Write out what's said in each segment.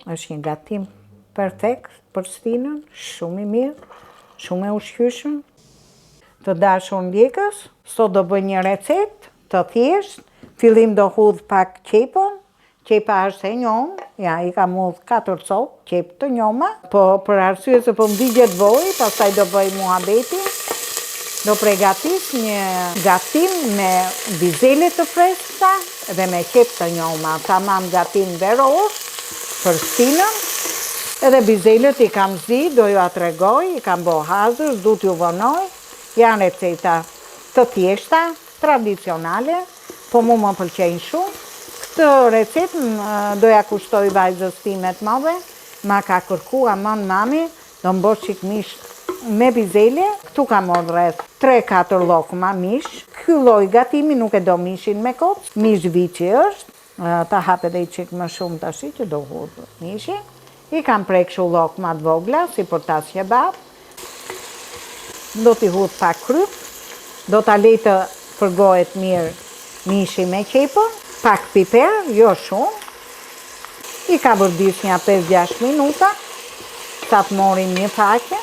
është një gatim perfekt për stinën, shumë i mirë, shumë e ushqyeshëm. Të dashur ndjekës, sot do bëj një recetë të thjeshtë. Fillim do hudh pak qepën. Qepa është e njomë, ja i kam hudh 4 copë qepë të njoma, po për arsye se po m'digjet vojë, pastaj do bëj muhabetin. Do përgatis një gatim me bizele të freskëta dhe me qepë të njoma. Tamam gatim verosh për stinën. Edhe bizelet i kam zi, do ju a tregoj, i kam bo hazër, du t'ju vonoj. Janë receta të thjeshta, tradicionale, po mu më pëlqejnë shumë. Këtë recetë doja kushtoj vajzës time të madhe, ma ka kërku amon mami, do mbosh qik mish me bizele. Këtu ka morë rreth 3-4 llokma mish. Ky lloj gatimi nuk e do mishin me kocë, mish viçi është. Ta hape dhe i qik më shumë tashi që do hudhë mishi. I kam prek shu llokma të vogla, si për tas kebab. Do t'i hudh pak kryp, do t'a lej të përgohet mirë mishi me qepën, pak piper, jo shumë. I ka bërdis një 5-6 minuta, sa të morin një faqe.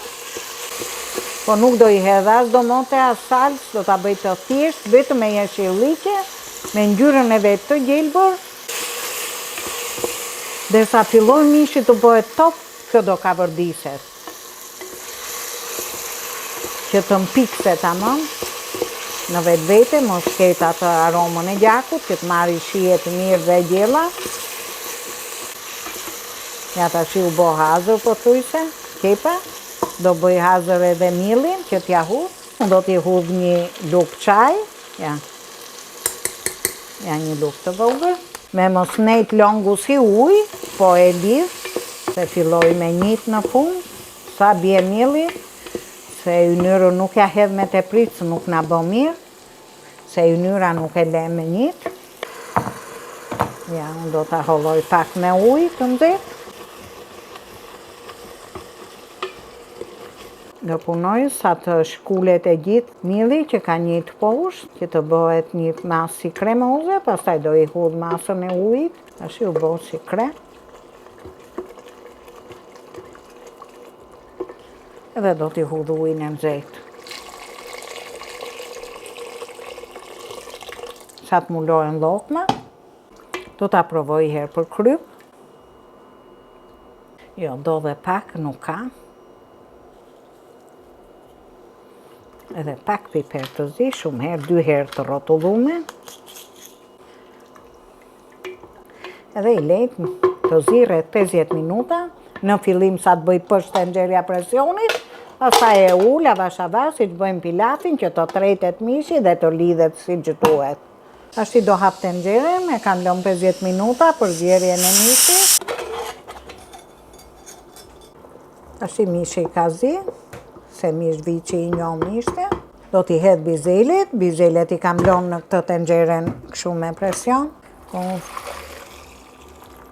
Po nuk do i hedha as domote as salcë, do t'a bëj të thjesht, vetëm me jeshilliqe, me ngjyrën e vet të gjelbër. Derisa filloj mishi të bëhet top, kjo do ka vërdiset. Që të mpikse tamam, në vetë vete, mos ketë atë aromën e gjakut, që të marri shijet mirë dhe gjella. Ja tash u bo hazër po thujse, qepa. Do bëj hazër edhe mielin që t'ja hudh. Do t'i hudh një luk çaj, ja një luk të vogël. Me mos nejt longu si ujë, po e lidh, se filloj me njit në fund, sa bje mieli, se ynyrën nuk ja hedh me teprit, se nuk na bë mirë, se ynyra nuk e le me njit. Ja, unë do t'a holloj pak me ujë të nxehtë. Do punoj sa të shkullet e gjithë mieli që ka njit poshtë, që të bëhet një masë si kremoze, pastaj do i hudh masën e ujit, tash u bë si krem. Edhe do t'i hudh ujin e nxehtë. Sa të mullohen llokma, do t'a provoj herë për kryp. Jo, do dhe pak, nuk ka. Edhe pak piper të zi, shumë herë, 2 herë të rrotullume. Edhe i lejt të zi rreth 50 minuta. Në fillim sa të bëj poshtë tenxherja presionit, pastaj e ul avash avash, si që bëjmë pilafin, që të tretet mishi dhe të lidhet si që duhet. Tashi do hap tenxherën, e kam lënë 50 minuta për zjerjen e mishit. Tashi mishi ka zi, se mish viçi i njom ishte. Do t'i hedh bizelet, bizelet i kam lënë në këtë tenxherën kështu me presion.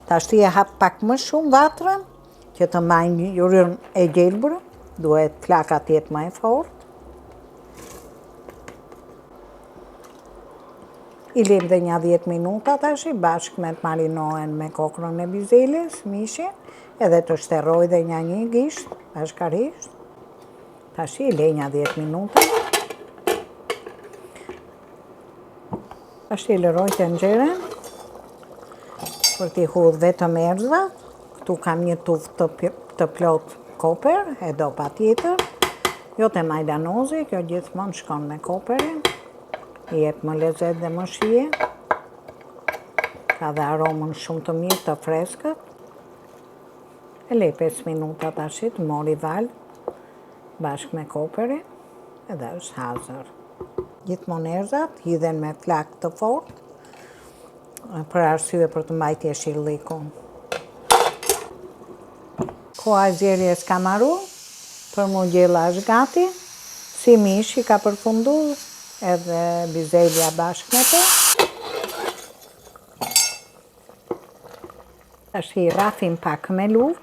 Tashi e hap pak më shumë vatrën, që të mbajnë ngjyrën e gjelbër, duhet flaka të jetë më e fortë. I lëm dhe një 10 minuta tashi, bashkë me të marinohen me kokrën e bizeles, mishin, edhe të shteroj dhe një gisht, bashkarisht. Tashi i lej një 10 minuta. Tashi i lëroj tenxherën për t'i hudh vetëm erëzat. Këtu kam një tuftë të plot koper, e do pa tjetër. Jo të majdanozi, kjo gjithmonë shkon me koperin. I jep më lezet dhe më shije. Ka dhe aromën shumë të mirë të freskët. E lej 5 minuta tashi të mori val, bashkë me koperin, edhe është hazër. Gjithmonë erëzat hidhen me flak të fortë, për arsye për të mbajtë jeshillikun. Koha e zjerjes ka marru, për mu gjella është gati, si mishi ka përfundu, edhe bizelja bashkë me të. Tashi rrafim pak me luvë.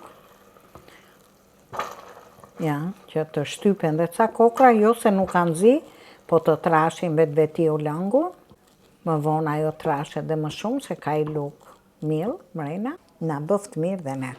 Ja, që të shtypen dhe ca kokra, jo se nuk kanë zi, po të trashin vetveti o langur. Më vonë ajo trashet dhe më shumë se ka i luk miell mrena, na bëft mirë dhe ne.